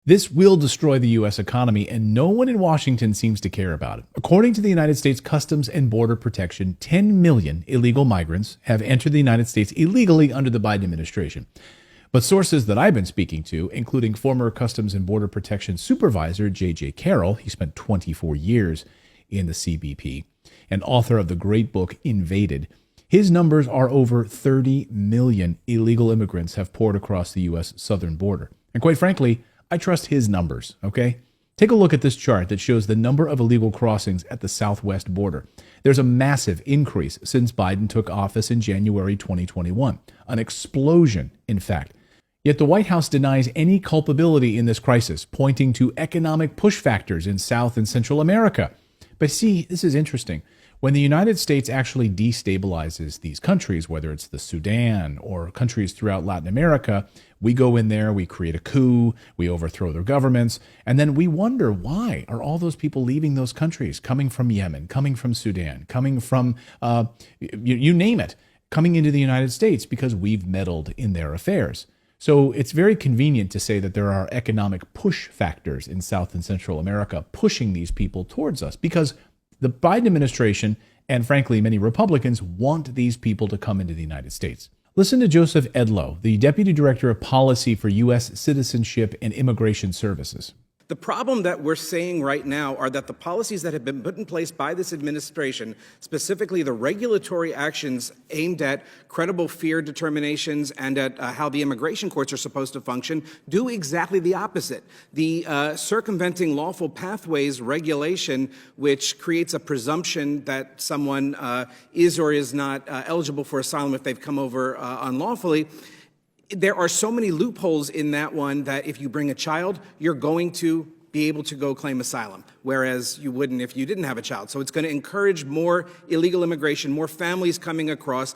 This will destroy the U.S. economy, and no one in Washington seems to care about it. According to the United States Customs and Border Protection, 10 million illegal migrants have entered the United States illegally under the Biden administration. But sources that I've been speaking to, including former Customs and Border Protection Supervisor J.J. Carroll, he spent 24 years in the CBP, and author of the great book Invaded, his numbers are over 30 million illegal immigrants have poured across the U.S. southern border. And quite frankly, I trust his numbers, okay? Take a look at this chart that shows the number of illegal crossings at the southwest border. There's a massive increase since Biden took office in January 2021. An explosion, in fact. Yet the White House denies any culpability in this crisis, pointing to economic push factors in South and Central America. But see, this is interesting. When the United States actually destabilizes these countries, whether it's the Sudan or countries throughout Latin America, we go in there, we create a coup, we overthrow their governments, and then we wonder, why are all those people leaving those countries, coming from Yemen, coming from Sudan, coming from, you name it, coming into the United States because we've meddled in their affairs. So it's very convenient to say that there are economic push factors in South and Central America pushing these people towards us, because the Biden administration, and frankly many Republicans, want these people to come into the United States. Listen to Joseph Edlow, the Deputy Director of Policy for U.S. Citizenship and Immigration Services. The problem that we're seeing right now are that the policies that have been put in place by this administration, specifically the regulatory actions aimed at credible fear determinations and at how the immigration courts are supposed to function, do exactly the opposite. The circumventing lawful pathways regulation, which creates a presumption that someone is or is not eligible for asylum if they've come over unlawfully, there are so many loopholes in that one that if you bring a child, you're going to be able to go claim asylum, whereas you wouldn't if you didn't have a child. So it's going to encourage more illegal immigration, more families coming across.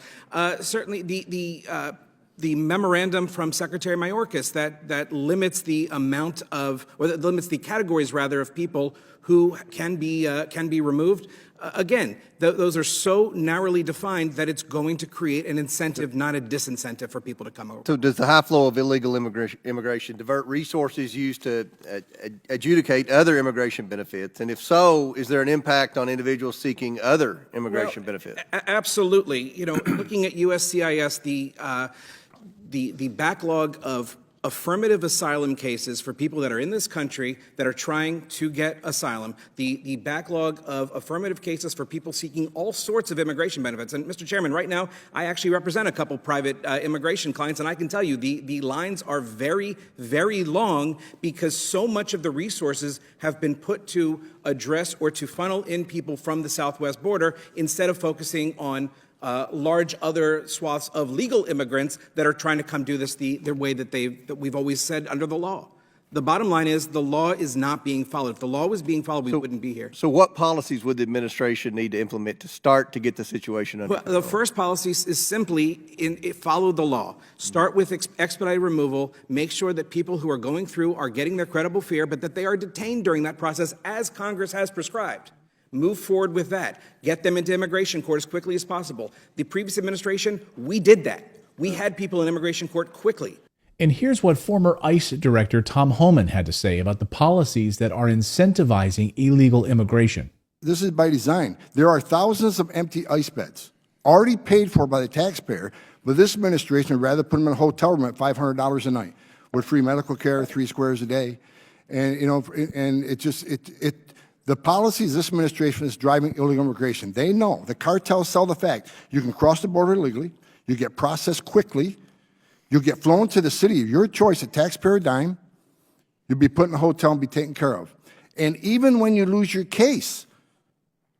Certainly the memorandum from Secretary Mayorkas that limits the amount of, or that limits the categories rather of people who can be removed. Again, those are so narrowly defined that it's going to create an incentive, not a disincentive for people to come over. So does the high flow of illegal immigration divert resources used to adjudicate other immigration benefits? And if so, is there an impact on individuals seeking other immigration benefits? Absolutely. You know, looking at USCIS, the backlog of affirmative asylum cases for people that are in this country that are trying to get asylum, the backlog of affirmative cases for people seeking all sorts of immigration benefits. And Mr. Chairman, right now, I actually represent a couple private immigration clients, and I can tell you the lines are very, very long because so much of the resources have been put to address or to funnel in people from the southwest border instead of focusing on large other swaths of legal immigrants that are trying to come do this the way that we've always said under the law. The bottom line is the law is not being followed. If the law was being followed, we wouldn't be here. So what policies would the administration need to implement to start to get the situation under control? The first policy is simply follow the law. Start with expedited removal. Make sure that people who are going through are getting their credible fear, but that they are detained during that process as Congress has prescribed. Move forward with that. Get them into immigration court as quickly as possible. The previous administration, we did that. We had people in immigration court quickly. And here's what former ICE Director Tom Homan had to say about the policies that are incentivizing illegal immigration. This is by design. There are thousands of empty ICE beds already paid for by the taxpayer, but this administration would rather put them in a hotel room at $500 a night with free medical care, 3 squares a day. And, you know, and the policies this administration is driving illegal immigration. They know, the cartels sell the fact, you can cross the border illegally, you get processed quickly, you get flown to the city of your choice, a taxpayer dime, you'll be put in a hotel and be taken care of. And even when you lose your case,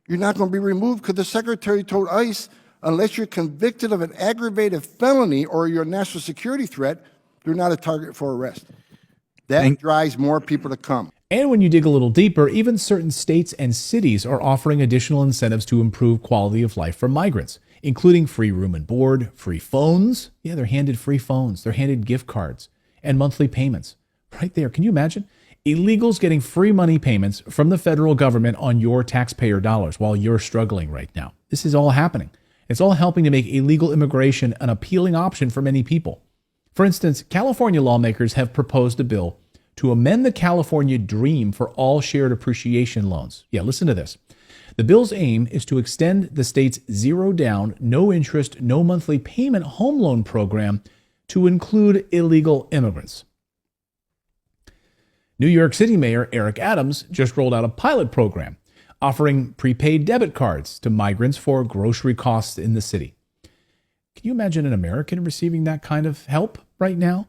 you're not going to be removed because the secretary told ICE, unless you're convicted of an aggravated felony or you're a national security threat, you're not a target for arrest. That drives more people to come. And when you dig a little deeper, even certain states and cities are offering additional incentives to improve quality of life for migrants, including free room and board, free phones. Yeah, they're handed free phones. They're handed gift cards and monthly payments. Right there. Can you imagine? Illegals getting free money payments from the federal government on your taxpayer dollars while you're struggling right now. This is all happening. It's all helping to make illegal immigration an appealing option for many people. For instance, California lawmakers have proposed a bill to amend the California Dream for all shared appreciation loans. Yeah, listen to this. The bill's aim is to extend the state's zero down, no interest, no monthly payment home loan program to include illegal immigrants. New York City Mayor Eric Adams just rolled out a pilot program offering prepaid debit cards to migrants for grocery costs in the city. Can you imagine an American receiving that kind of help right now?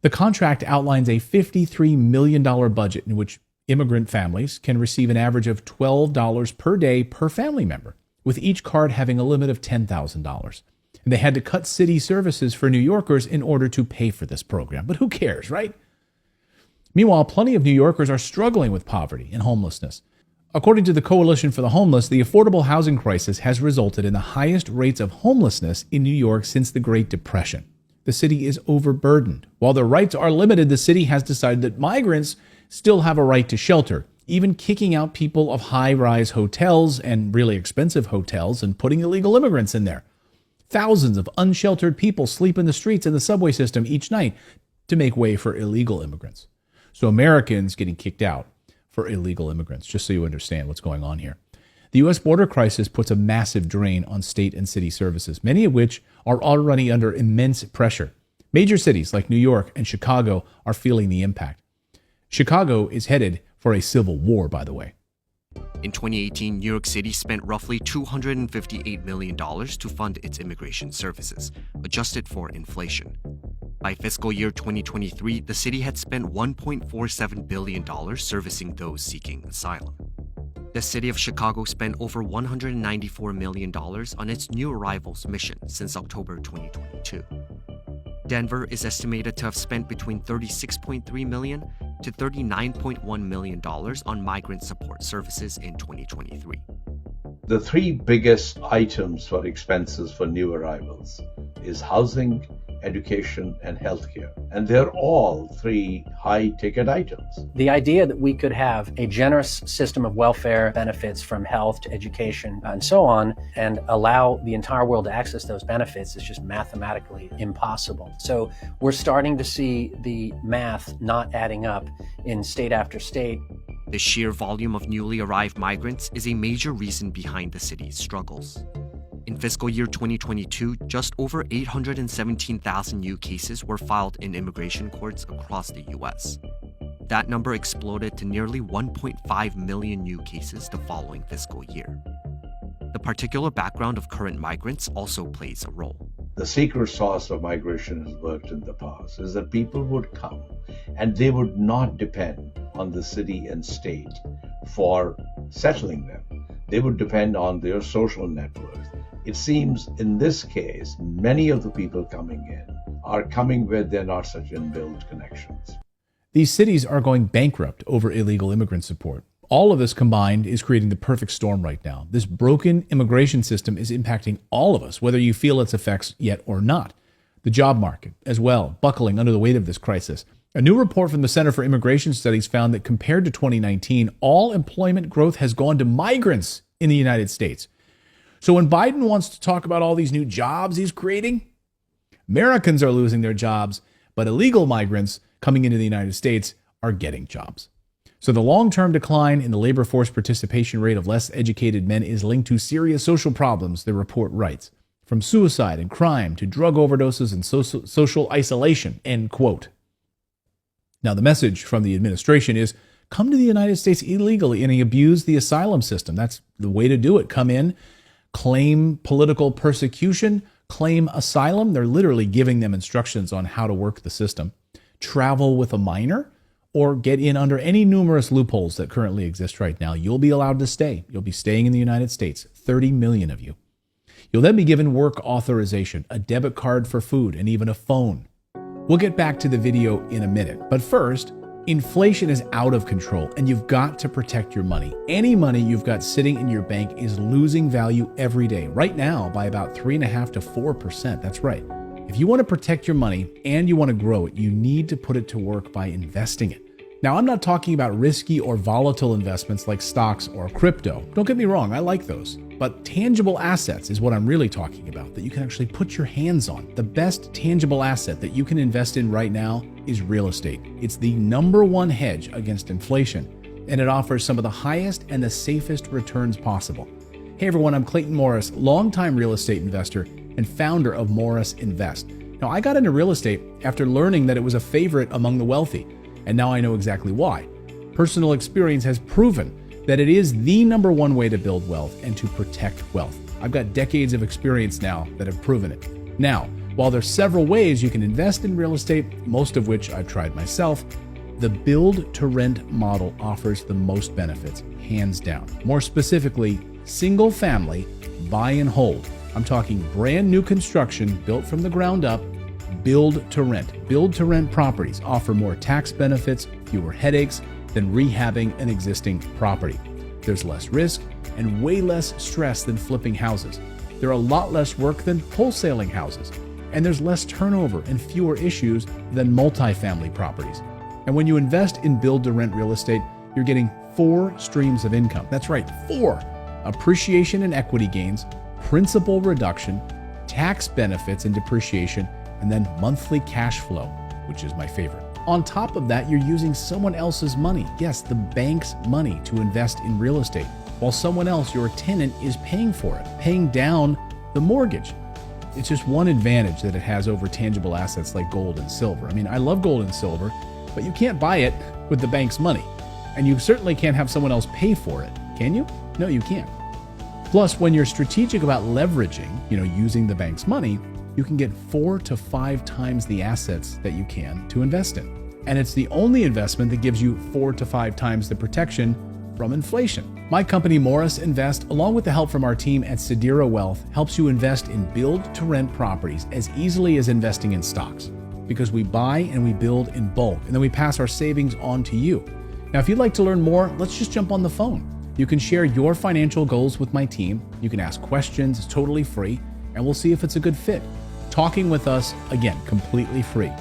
The contract outlines a $53 million budget in which immigrant families can receive an average of $12 per day per family member, with each card having a limit of $10,000. And they had to cut city services for New Yorkers in order to pay for this program. But who cares, right? Meanwhile, plenty of New Yorkers are struggling with poverty and homelessness. According to the Coalition for the Homeless, the affordable housing crisis has resulted in the highest rates of homelessness in New York since the Great Depression. The city is overburdened. While their rights are limited, the city has decided that migrants still have a right to shelter, even kicking out people of high-rise hotels and really expensive hotels and putting illegal immigrants in there. Thousands of unsheltered people sleep in the streets and the subway system each night to make way for illegal immigrants. So Americans getting kicked out for illegal immigrants, just so you understand what's going on here. The U.S. border crisis puts a massive drain on state and city services, many of which are already under immense pressure. Major cities like New York and Chicago are feeling the impact. Chicago is headed for a civil war, by the way. In 2018, New York City spent roughly $258 million to fund its immigration services, adjusted for inflation. By fiscal year 2023, the city had spent $1.47 billion servicing those seeking asylum. The city of Chicago spent over $194 million on its new arrivals mission since October 2022. Denver is estimated to have spent between $36.3 million to $39.1 million on migrant support services in 2023. The three biggest items for expenses for new arrivals is housing, education, and healthcare. And they're all three high-ticket items. The idea that we could have a generous system of welfare benefits from health to education and so on, and allow the entire world to access those benefits is just mathematically impossible. So we're starting to see the math not adding up in state after state. The sheer volume of newly arrived migrants is a major reason behind the city's struggles. In fiscal year 2022, just over 817,000 new cases were filed in immigration courts across the U.S. That number exploded to nearly 1.5 million new cases the following fiscal year. The particular background of current migrants also plays a role. The secret sauce of migration has worked in the past is that people would come and they would not depend on the city and state for settling them. They would depend on their social networks. It seems in this case, many of the people coming in are coming where they're not such inbuilt connections. These cities are going bankrupt over illegal immigrant support. All of this combined is creating the perfect storm right now. This broken immigration system is impacting all of us, whether you feel its effects yet or not. The job market, as well, buckling under the weight of this crisis. A new report from the Center for Immigration Studies found that compared to 2019, all employment growth has gone to migrants in the United States. So when Biden wants to talk about all these new jobs he's creating, Americans are losing their jobs, but illegal migrants coming into the United States are getting jobs. So the long-term decline in the labor force participation rate of less educated men is linked to serious social problems, the report writes, from suicide and crime to drug overdoses and social isolation, end quote. Now, the message from the administration is, come to the United States illegally and abuse the asylum system. That's the way to do it. Come in, claim political persecution, claim asylum. They're literally giving them instructions on how to work the system. Travel with a minor, or get in under any numerous loopholes that currently exist right now. You'll be allowed to stay. You'll be staying in the United States, 30 million of you. You'll then be given work authorization, a debit card for food, and even a phone. We'll get back to the video in a minute. But first, inflation is out of control, and you've got to protect your money. Any money you've got sitting in your bank is losing value every day, right now by about 3.5% to 4%. That's right. If you want to protect your money and you want to grow it, you need to put it to work by investing it. Now, I'm not talking about risky or volatile investments like stocks or crypto. Don't get me wrong, I like those. But tangible assets is what I'm really talking about, that you can actually put your hands on. The best tangible asset that you can invest in right now is real estate. It's the #1 hedge against inflation, and it offers some of the highest and the safest returns possible. Hey everyone, I'm Clayton Morris, longtime real estate investor and founder of Morris Invest. Now, I got into real estate after learning that it was a favorite among the wealthy, and now I know exactly why. Personal experience has proven that it is the #1 way to build wealth and to protect wealth. I've got decades of experience now that have proven it. Now, while there's several ways you can invest in real estate, most of which I've tried myself, the build to rent model offers the most benefits, hands down. More specifically, single family buy and hold. I'm talking brand new construction built from the ground up, build to rent. Build to rent properties offer more tax benefits, fewer headaches than rehabbing an existing property. There's less risk and way less stress than flipping houses. There are a lot less work than wholesaling houses. And there's less turnover and fewer issues than multifamily properties. And when you invest in build to rent real estate, you're getting 4 streams of income. That's right, 4. Appreciation and equity gains, principal reduction, tax benefits and depreciation, and then monthly cash flow, which is my favorite. On top of that, you're using someone else's money, yes, the bank's money, to invest in real estate, while someone else, your tenant, is paying for it, paying down the mortgage. It's just one advantage that it has over tangible assets like gold and silver. I mean, I love gold and silver, but you can't buy it with the bank's money. And you certainly can't have someone else pay for it, can you? No, you can't. Plus, when you're strategic about leveraging, using the bank's money, you can get 4 to 5 times the assets that you can to invest in. And it's the only investment that gives you 4 to 5 times the protection from inflation. My company, Morris Invest, along with the help from our team at Sedera Wealth, helps you invest in build-to-rent properties as easily as investing in stocks, because we buy and we build in bulk, and then we pass our savings on to you. Now, if you'd like to learn more, let's just jump on the phone. You can share your financial goals with my team. You can ask questions, it's totally free, and we'll see if it's a good fit. Talking with us, again, completely free.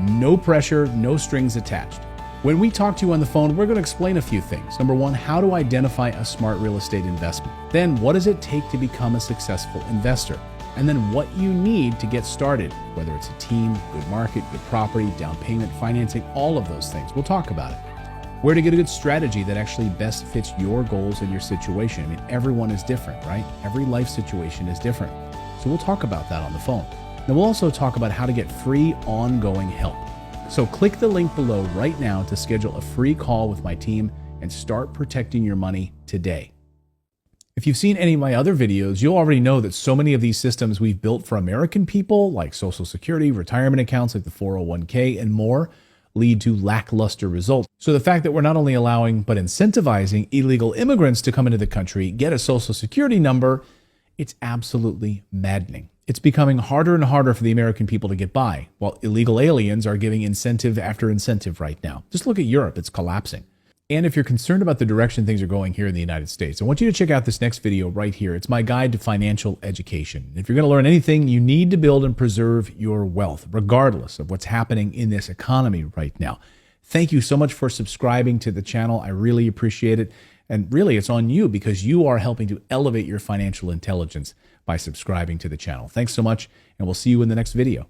No pressure, no strings attached. When we talk to you on the phone, we're going to explain a few things. Number 1, how to identify a smart real estate investment. Then, what does it take to become a successful investor? And then what you need to get started, whether it's a team, good market, good property, down payment, financing, all of those things. We'll talk about it. Where to get a good strategy that actually best fits your goals and your situation. I mean, everyone is different, right? Every life situation is different. So we'll talk about that on the phone. Then we'll also talk about how to get free ongoing help. So click the link below right now to schedule a free call with my team and start protecting your money today. If you've seen any of my other videos, you'll already know that so many of these systems we've built for American people, like Social Security, retirement accounts like the 401k, and more, lead to lackluster results. So the fact that we're not only allowing but incentivizing illegal immigrants to come into the country, get a Social Security number, it's absolutely maddening. It's becoming harder and harder for the American people to get by, while illegal aliens are giving incentive after incentive right now. Just look at Europe, it's collapsing. And if you're concerned about the direction things are going here in the United States, I want you to check out this next video right here. It's my guide to financial education. If you're going to learn anything, you need to build and preserve your wealth, regardless of what's happening in this economy right now. Thank you so much for subscribing to the channel. I really appreciate it. And really, it's on you because you are helping to elevate your financial intelligence by subscribing to the channel. Thanks so much, and we'll see you in the next video.